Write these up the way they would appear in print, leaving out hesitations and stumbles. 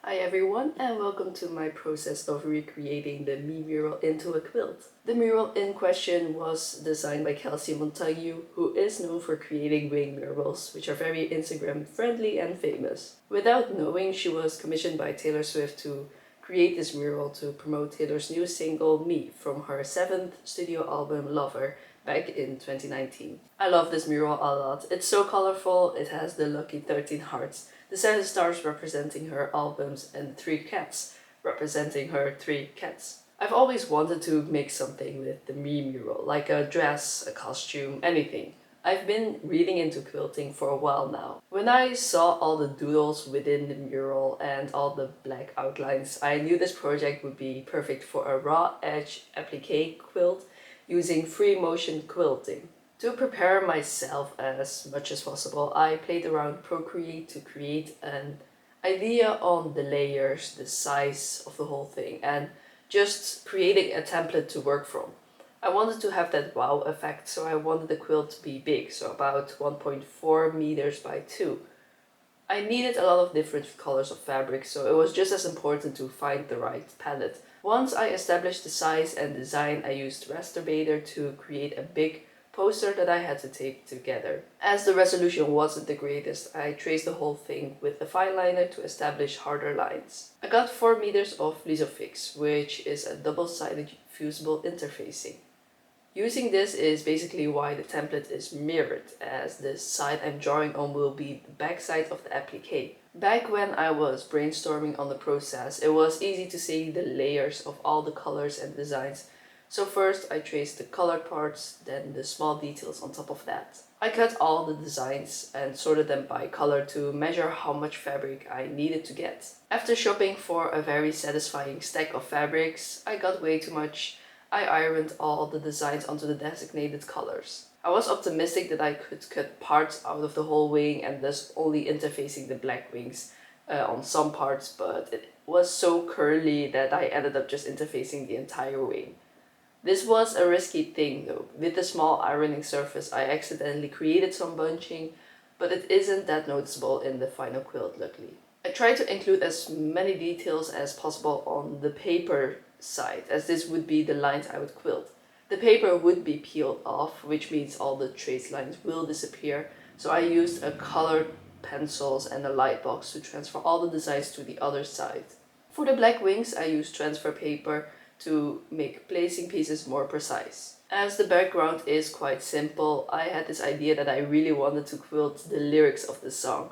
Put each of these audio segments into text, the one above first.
Hi everyone and welcome to my process of recreating the me mural into a quilt. The mural in question was designed by Kelsey Montague, who is known for creating wing murals, which are very Instagram friendly and famous. Without knowing, she was commissioned by Taylor Swift to create this mural to promote Taylor's new single Me from her 7th studio album Lover back in 2019. I love this mural a lot. It's so colorful, it has the lucky 13 hearts, the 7 stars representing her albums, and 3 cats representing her 3 cats. I've always wanted to make something with the me mural, like a dress, a costume, anything. I've been reading into quilting for a while now. When I saw all the doodles within the mural and all the black outlines, I knew this project would be perfect for a raw edge applique quilt using free motion quilting. To prepare myself as much as possible, I played around Procreate to create an idea on the layers, the size of the whole thing, and just creating a template to work from. I wanted to have that wow effect, so I wanted the quilt to be big, so about 1.4 meters by 2. I needed a lot of different colors of fabric, so it was just as important to find the right palette. Once I established the size and design, I used Rasterbader to create a big poster that I had to tape together. As the resolution wasn't the greatest, I traced the whole thing with a fine liner to establish harder lines. I got 4 meters of Lisofix, which is a double-sided fusible interfacing. Using this is basically why the template is mirrored, as the side I'm drawing on will be the back side of the applique. Back when I was brainstorming on the process, it was easy to see the layers of all the colors and designs. So first I traced the colored parts, then the small details on top of that. I cut all the designs and sorted them by color to measure how much fabric I needed to get. After shopping for a very satisfying stack of fabrics, I got way too much. I ironed all the designs onto the designated colors. I was optimistic that I could cut parts out of the whole wing and thus only interfacing the black wings on some parts, but it was so curly that I ended up just interfacing the entire wing. This was a risky thing though. With the small ironing surface, I accidentally created some bunching, but it isn't that noticeable in the final quilt, luckily. I tried to include as many details as possible on the paper side, as this would be the lines I would quilt. The paper would be peeled off, which means all the trace lines will disappear, so I used a colored pencils and a light box to transfer all the designs to the other side. For the black wings, I used transfer paper to make placing pieces more precise. As the background is quite simple, I had this idea that I really wanted to quilt the lyrics of the song.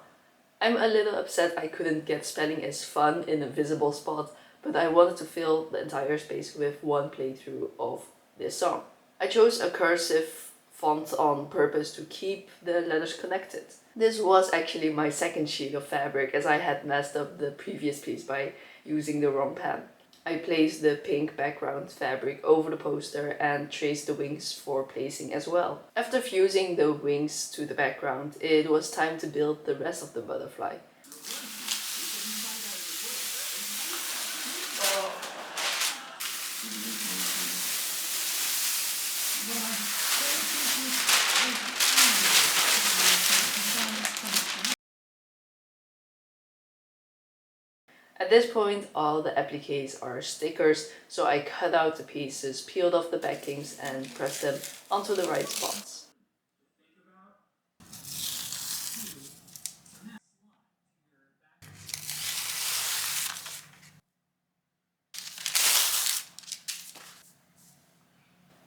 I'm a little upset I couldn't get spelling as fun in a visible spot, but I wanted to fill the entire space with one playthrough of this song. I chose a cursive font on purpose to keep the letters connected. This was actually my second sheet of fabric, as I had messed up the previous piece by using the wrong pen. I placed the pink background fabric over the poster and traced the wings for placing as well. After fusing the wings to the background, it was time to build the rest of the butterfly. At this point, all the appliques are stickers, so I cut out the pieces, peeled off the backings, and pressed them onto the right spots.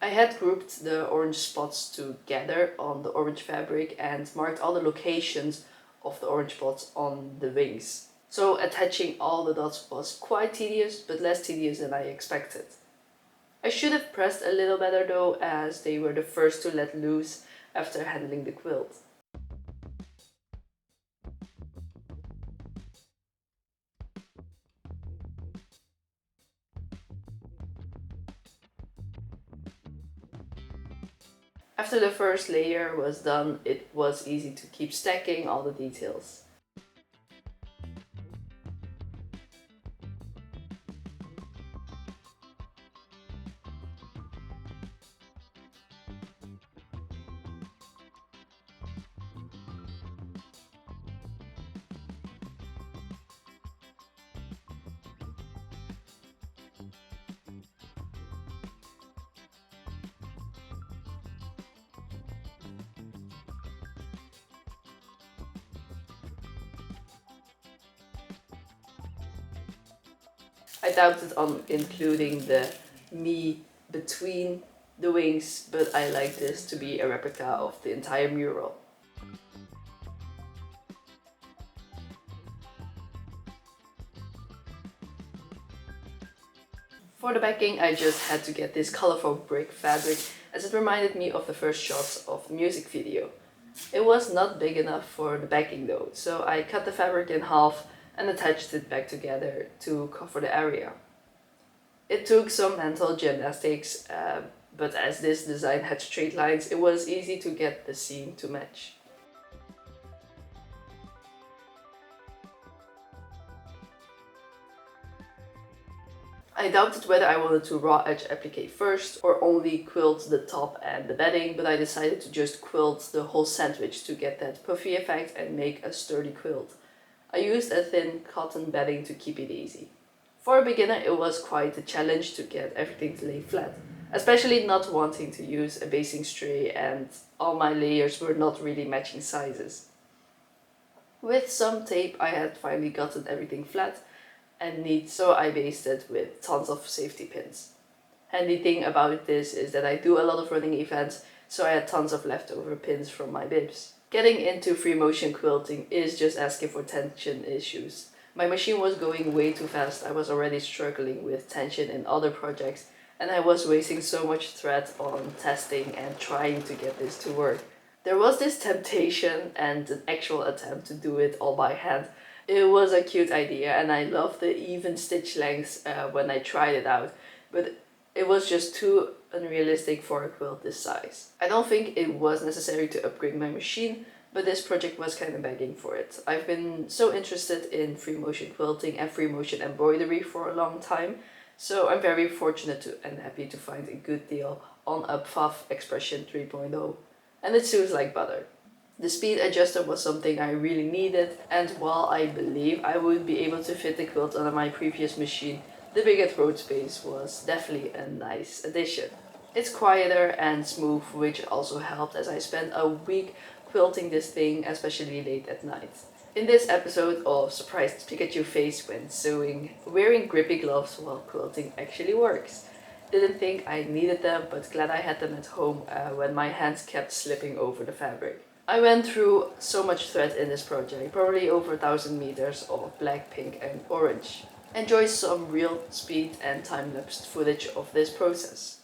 I had grouped the orange spots together on the orange fabric and marked all the locations of the orange spots on the wings. So attaching all the dots was quite tedious, but less tedious than I expected. I should have pressed a little better though, as they were the first to let loose after handling the quilt. After the first layer was done, it was easy to keep stacking all the details. I doubted on including the me between the wings, but I like this to be a replica of the entire mural. For the backing, I just had to get this colorful brick fabric as it reminded me of the first shots of the music video. It was not big enough for the backing though, so I cut the fabric in half and attached it back together to cover the area. It took some mental gymnastics, but as this design had straight lines, it was easy to get the seam to match. I doubted whether I wanted to raw edge applique first or only quilt the top and the bedding, but I decided to just quilt the whole sandwich to get that puffy effect and make a sturdy quilt. I used a thin cotton bedding to keep it easy. For a beginner, it was quite a challenge to get everything to lay flat, especially not wanting to use a basting tray and all my layers were not really matching sizes. With some tape, I had finally gotten everything flat and neat, so I basted with tons of safety pins. Handy thing about this is that I do a lot of running events, so I had tons of leftover pins from my bibs. Getting into free motion quilting is just asking for tension issues. My machine was going way too fast. I was already struggling with tension in other projects, and I was wasting so much thread on testing and trying to get this to work. There was this temptation and an actual attempt to do it all by hand. It was a cute idea and I loved the even stitch lengths when I tried it out, but it was just too unrealistic for a quilt this size. I don't think it was necessary to upgrade my machine, but this project was kind of begging for it. I've been so interested in free motion quilting and free motion embroidery for a long time, so I'm very fortunate and happy to find a good deal on a Pfaff Expression 3.0, and it sews like butter. The speed adjuster was something I really needed, and while I believe I would be able to fit the quilt on my previous machine, the bigger throat space was definitely a nice addition. It's quieter and smooth, which also helped as I spent a week quilting this thing, especially late at night. In this episode of Surprised Pikachu Face when sewing, wearing grippy gloves while quilting actually works. Didn't think I needed them, but glad I had them at home when my hands kept slipping over the fabric. I went through so much thread in this project, probably over 1,000 meters of black, pink and orange. Enjoy some real speed and time-lapse footage of this process.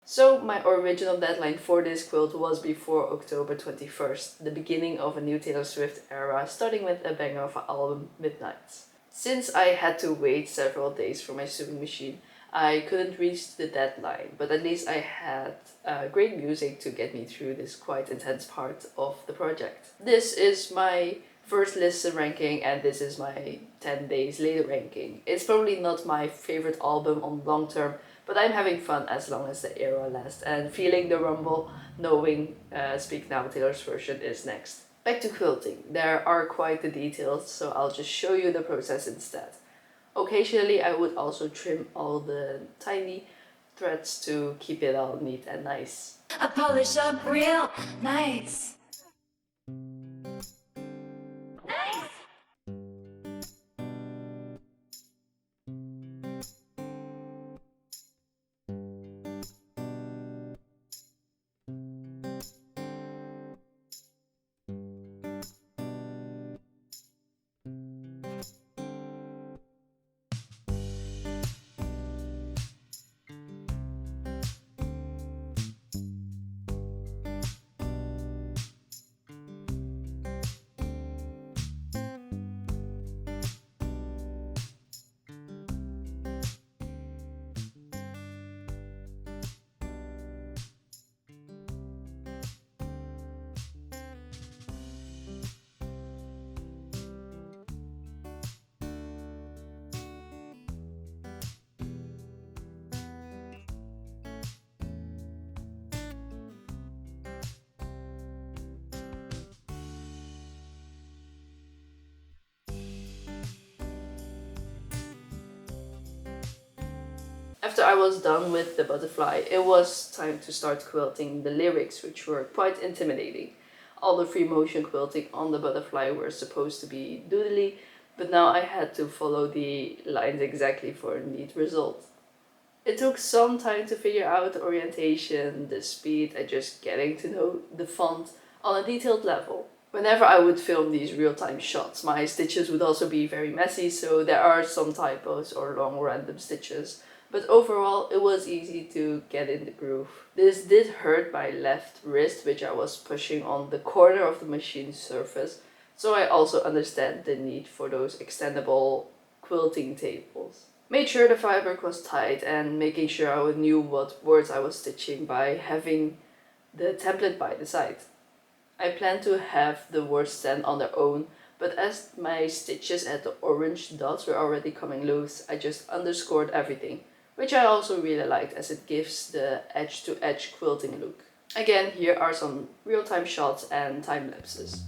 So my original deadline for this quilt was before October 21st, the beginning of a new Taylor Swift era, starting with a banger of an album, Midnights. Since I had to wait several days for my sewing machine, I couldn't reach the deadline, but at least I had great music to get me through this quite intense part of the project. This is my first listen ranking and this is my 10 days later ranking. It's probably not my favorite album on long term, but I'm having fun as long as the era lasts and feeling the rumble, knowing Speak Now Taylor's version is next. Back to quilting. There are quite the details, so I'll just show you the process instead. Occasionally I would also trim all the tiny threads to keep it all neat and nice. I polish up real nice. After I was done with the butterfly, it was time to start quilting the lyrics, which were quite intimidating. All the free motion quilting on the butterfly were supposed to be doodly, but now I had to follow the lines exactly for a neat result. It took some time to figure out the orientation, the speed, and just getting to know the font on a detailed level. Whenever I would film these real-time shots, my stitches would also be very messy, so there are some typos or long random stitches. But overall, it was easy to get in the groove. This did hurt my left wrist, which I was pushing on the corner of the machine's surface, so I also understand the need for those extendable quilting tables. Made sure the fabric was tight and making sure I knew what words I was stitching by having the template by the side. I planned to have the words stand on their own, but as my stitches at the orange dots were already coming loose, I just underscored everything, which I also really liked as it gives the edge-to-edge quilting look. Again, here are some real-time shots and time lapses.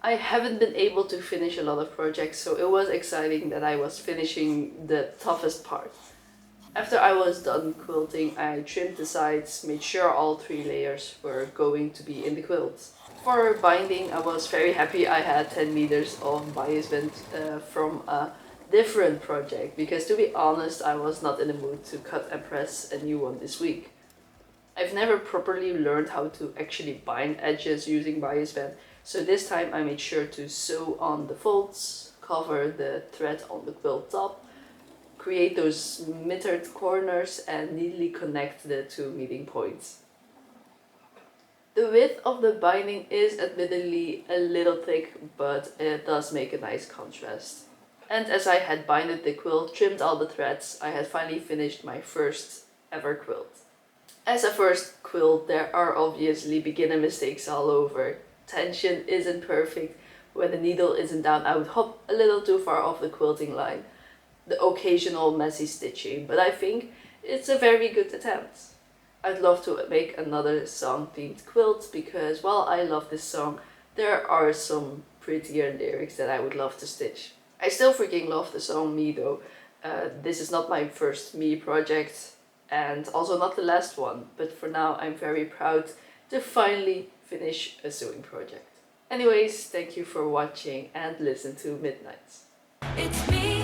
I haven't been able to finish a lot of projects, so it was exciting that I was finishing the toughest part. After I was done quilting, I trimmed the sides, made sure all 3 layers were going to be in the quilt. For binding, I was very happy I had 10 meters of bias band from a different project, because to be honest, I was not in the mood to cut and press a new one this week. I've never properly learned how to actually bind edges using bias band, so this time I made sure to sew on the folds, cover the thread on the quilt top, create those mitred corners and neatly connect the 2 meeting points. The width of the binding is admittedly a little thick, but it does make a nice contrast. And as I had binded the quilt, trimmed all the threads, I had finally finished my first ever quilt. As a first quilt, there are obviously beginner mistakes all over. Tension isn't perfect. When the needle isn't down, I would hop a little too far off the quilting line. The occasional messy stitching, but I think it's a very good attempt. I'd love to make another song themed quilt, because while I love this song, there are some prettier lyrics that I would love to stitch. I still freaking love the song Me though. This is not my first me project and also not the last one, but for now I'm very proud to finally finish a sewing project. Anyways, thank you for watching and listen to Midnights. It's me.